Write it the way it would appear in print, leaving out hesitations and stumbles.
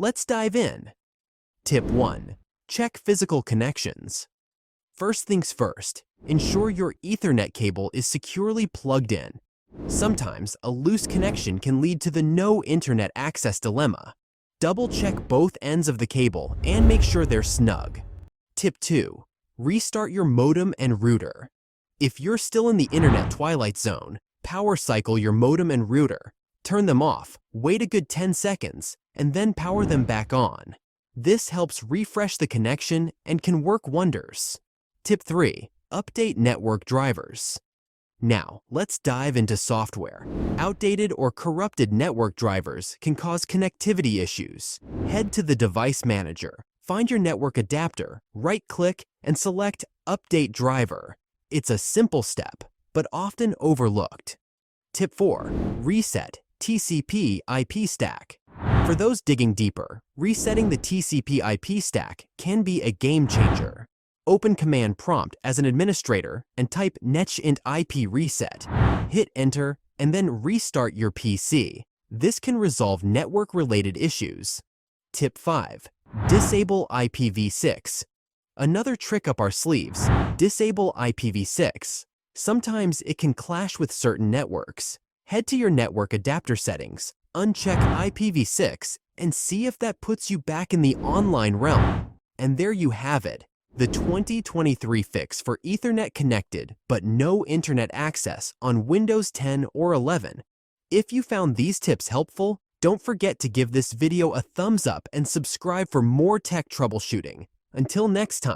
Let's dive in. Tip 1. Check physical connections. First things first, ensure your Ethernet cable is securely plugged in. Sometimes a loose connection can lead to the no internet access dilemma. Double-check both ends of the cable and make sure they're snug. Tip 2. Restart your modem and router. If you're still in the internet twilight zone, power cycle your modem and router. Turn them off, wait a good 10 seconds, and then power them back on. This helps refresh the connection and can work wonders. Tip 3. Update network drivers. Now, let's dive into software. Outdated or corrupted network drivers can cause connectivity issues. Head to the device manager, find your network adapter, right-click, and select Update Driver. It's a simple step, but often overlooked. Tip 4. Reset TCP/IP stack. For those digging deeper, resetting the TCP/IP stack can be a game changer. Open Command Prompt as an administrator and type netish IP reset. Hit Enter and then restart your PC. This can resolve network-related issues. Tip 5. Disable IPv6. Another trick up our sleeves, disable IPv6. Sometimes it can clash with certain networks. Head to your network adapter settings, uncheck IPv6, and see if that puts you back in the online realm. And there you have it. The 2023 fix for Ethernet connected but no internet access on Windows 10 or 11. If you found these tips helpful, don't forget to give this video a thumbs up and subscribe for more tech troubleshooting. Until next time.